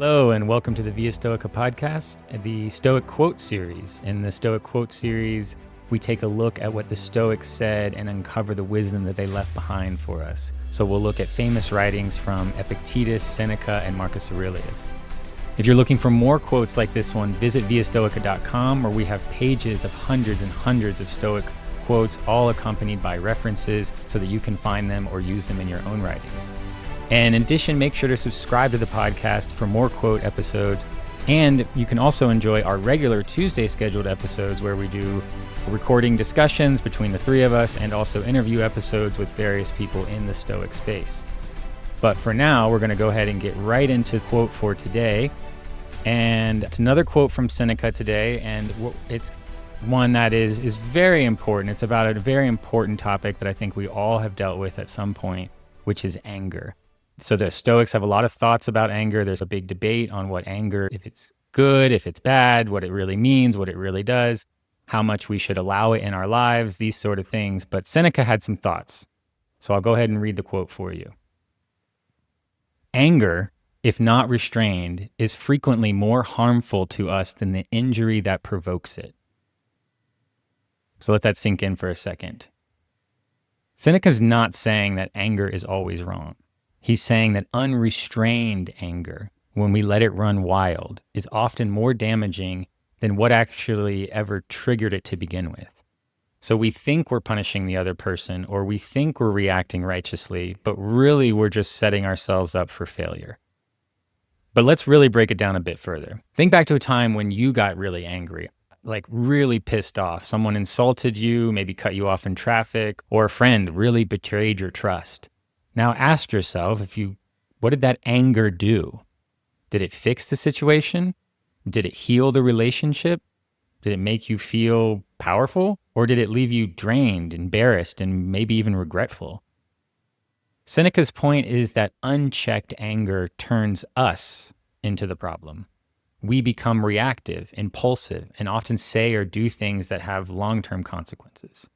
Hello, and welcome to the Via Stoica podcast, the Stoic Quote series. In the Stoic Quote series, we take a look at what the Stoics said and uncover the wisdom that they left behind for us. So we'll look at famous writings from Epictetus, Seneca, and Marcus Aurelius. If you're looking for more quotes like this one, visit viastoica.com, where we have pages of hundreds and hundreds of Stoic quotes, all accompanied by references so that you can find them or use them in your own writings. And in addition, make sure to subscribe to the podcast for more quote episodes. And you can also enjoy our regular Tuesday scheduled episodes where we do recording discussions between the three of us and also interview episodes with various people in the Stoic space. But for now, we're going to go ahead and get right into quote for today. And it's another quote from Seneca today, and it's one that is very important. It's about a very important topic that I think we all have dealt with at some point, which is anger. So the Stoics have a lot of thoughts about anger. There's a big debate on what anger, if it's good, if it's bad, what it really means, what it really does, how much we should allow it in our lives, these sort of things. But Seneca had some thoughts. So I'll go ahead and read the quote for you. Anger, if not restrained, is frequently more harmful to us than the injury that provokes it. So let that sink in for a second. Seneca's not saying that anger is always wrong. He's saying that unrestrained anger, when we let it run wild, is often more damaging than what actually ever triggered it to begin with. So we think we're punishing the other person, or we think we're reacting righteously, but really we're just setting ourselves up for failure. But let's really break it down a bit further. Think back to a time when you got really angry, like really pissed off. Someone insulted you, maybe cut you off in traffic, or a friend really betrayed your trust. Now ask yourself, what did that anger do? Did it fix the situation? Did it heal the relationship? Did it make you feel powerful? Or did it leave you drained, embarrassed, and maybe even regretful? Seneca's point is that unchecked anger turns us into the problem. We become reactive, impulsive, and often say or do things that have long-term consequences.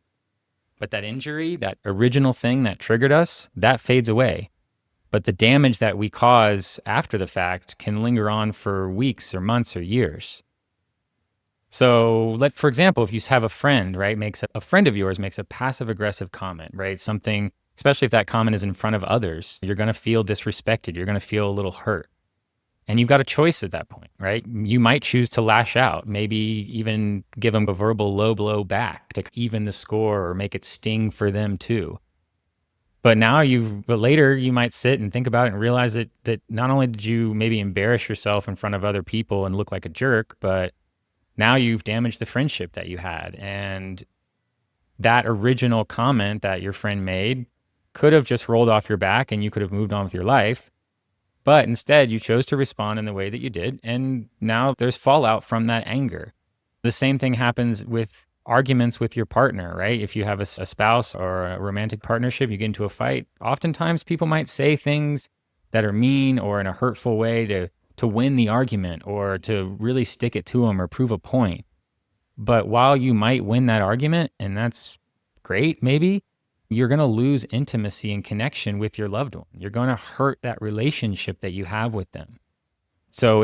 But that injury, that original thing that triggered us, that fades away. But the damage that we cause after the fact can linger on for weeks or months or years. So for example, if you have a friend, right, a friend of yours makes a passive aggressive comment, right? Something, especially if that comment is in front of others, you're going to feel disrespected. You're going to feel a little hurt. And you've got a choice at that point, right? You might choose to lash out, maybe even give them a verbal low blow back to even the score or make it sting for them too. But later you might sit and think about it and realize that not only did you maybe embarrass yourself in front of other people and look like a jerk, but now you've damaged the friendship that you had. And that original comment that your friend made could have just rolled off your back and you could have moved on with your life. But instead, you chose to respond in the way that you did, and now there's fallout from that anger. The same thing happens with arguments with your partner, right? If you have a spouse or a romantic partnership, you get into a fight, oftentimes people might say things that are mean or in a hurtful way to win the argument or to really stick it to them or prove a point. But while you might win that argument, and that's great maybe, you're going to lose intimacy and connection with your loved one. You're going to hurt that relationship that you have with them. So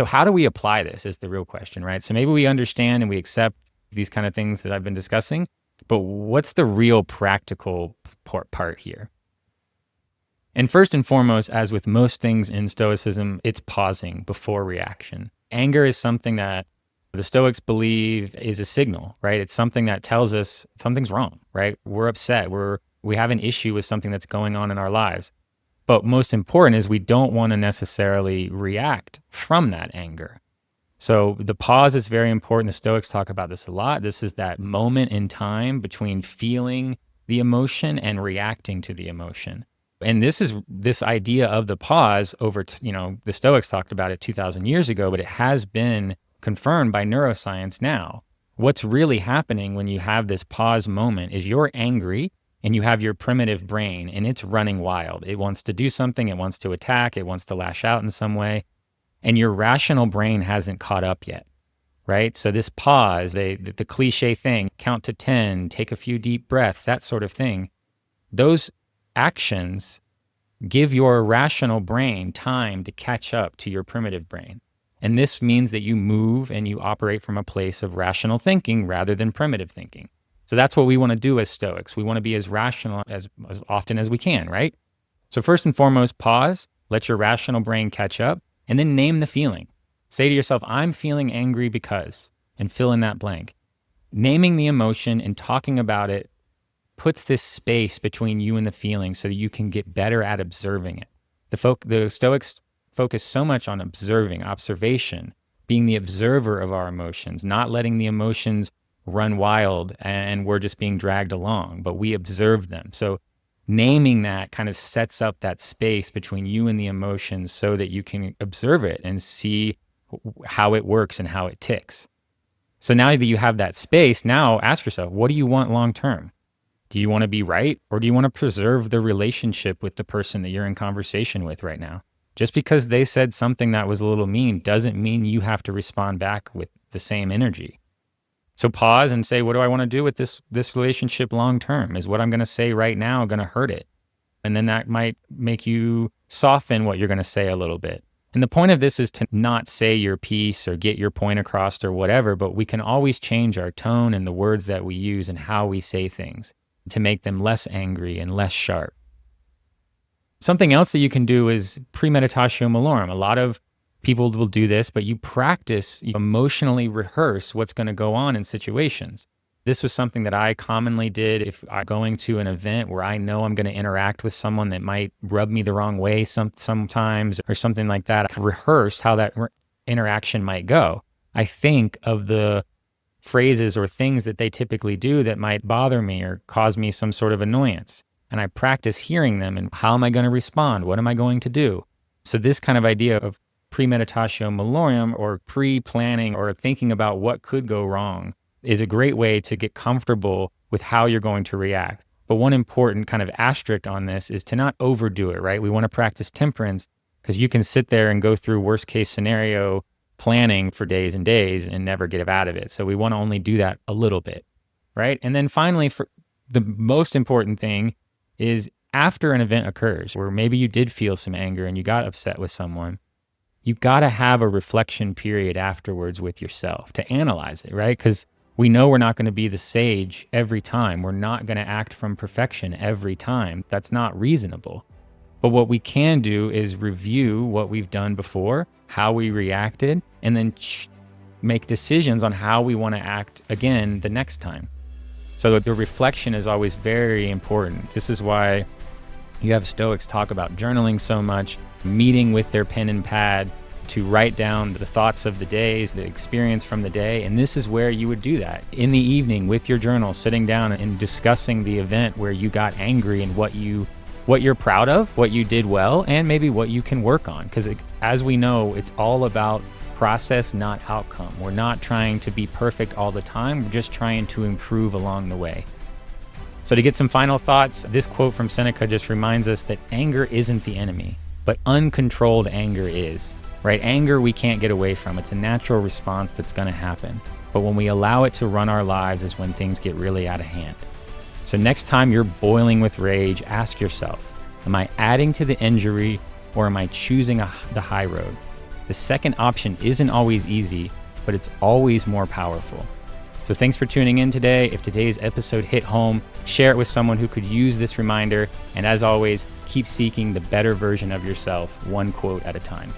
how do we apply this is the real question, right? So maybe we understand and we accept these kind of things that I've been discussing, but what's the real practical part here? And first and foremost, as with most things in Stoicism, it's pausing before reaction. Anger is something that the Stoics believe is a signal, right? It's something that tells us something's wrong, right? We're upset. We have an issue with something that's going on in our lives. But most important is we don't want to necessarily react from that anger. So the pause is very important. The Stoics talk about this a lot. This is that moment in time between feeling the emotion and reacting to the emotion. And this idea of the pause the Stoics talked about it 2,000 years ago, but it has been confirmed by neuroscience now. What's really happening when you have this pause moment is you're angry and you have your primitive brain and it's running wild. It wants to do something, it wants to attack, it wants to lash out in some way, and your rational brain hasn't caught up yet, right? So this pause, the cliche thing, count to 10, take a few deep breaths, that sort of thing, those actions give your rational brain time to catch up to your primitive brain. And this means that you move and you operate from a place of rational thinking rather than primitive thinking. So that's what we want to do as Stoics. We want to be as rational as often as we can, right? So first and foremost, pause, let your rational brain catch up, and then name the feeling. Say to yourself, I'm feeling angry because, and fill in that blank. Naming the emotion and talking about it puts this space between you and the feeling so that you can get better at observing it. The Stoics focus so much on observation, being the observer of our emotions, not letting the emotions run wild and we're just being dragged along, but we observe them. So naming that kind of sets up that space between you and the emotions so that you can observe it and see how it works and how it ticks. So now that you have that space, now ask yourself, what do you want long term? Do you want to be right, or do you want to preserve the relationship with the person that you're in conversation with right now? Just because they said something that was a little mean doesn't mean you have to respond back with the same energy. So pause and say, what do I want to do with this relationship long term? Is what I'm going to say right now going to hurt it? And then that might make you soften what you're going to say a little bit. And the point of this is to not say your piece or get your point across or whatever, but we can always change our tone and the words that we use and how we say things to make them less angry and less sharp. Something else that you can do is premeditatio malorum. A lot of people will do this, but you practice, you emotionally rehearse what's going to go on in situations. This was something that I commonly did if I'm going to an event where I know I'm going to interact with someone that might rub me the wrong way sometimes or something like that. I rehearse how that interaction might go. I think of the phrases or things that they typically do that might bother me or cause me some sort of annoyance. And I practice hearing them and how am I going to respond? What am I going to do? So this kind of idea of premeditatio malorum or pre-planning or thinking about what could go wrong is a great way to get comfortable with how you're going to react. But one important kind of asterisk on this is to not overdo it, right? We want to practice temperance because you can sit there and go through worst case scenario planning for days and days and never get out of it. So we want to only do that a little bit, right? And then finally, for the most important thing is after an event occurs where maybe you did feel some anger and you got upset with someone, you got to have a reflection period afterwards with yourself to analyze it, right? Because we know we're not going to be the sage every time. We're not going to act from perfection every time. That's not reasonable. But what we can do is review what we've done before, how we reacted, and then make decisions on how we want to act again the next time. So the reflection is always very important. This is why you have Stoics talk about journaling so much, meeting with their pen and pad to write down the thoughts of the days, the experience from the day. And this is where you would do that in the evening with your journal, sitting down and discussing the event where you got angry and what you're proud of, what you did well, and maybe what you can work on. Because as we know, it's all about process, not outcome. We're not trying to be perfect all the time. We're just trying to improve along the way. So to get some final thoughts, this quote from Seneca just reminds us that anger isn't the enemy, but uncontrolled anger is, right? Anger we can't get away from. It's a natural response that's going to happen. But when we allow it to run our lives is when things get really out of hand. So next time you're boiling with rage, ask yourself, am I adding to the injury or am I choosing the high road? The second option isn't always easy, but it's always more powerful. So thanks for tuning in today. If today's episode hit home, share it with someone who could use this reminder. And as always, keep seeking the better version of yourself, one quote at a time.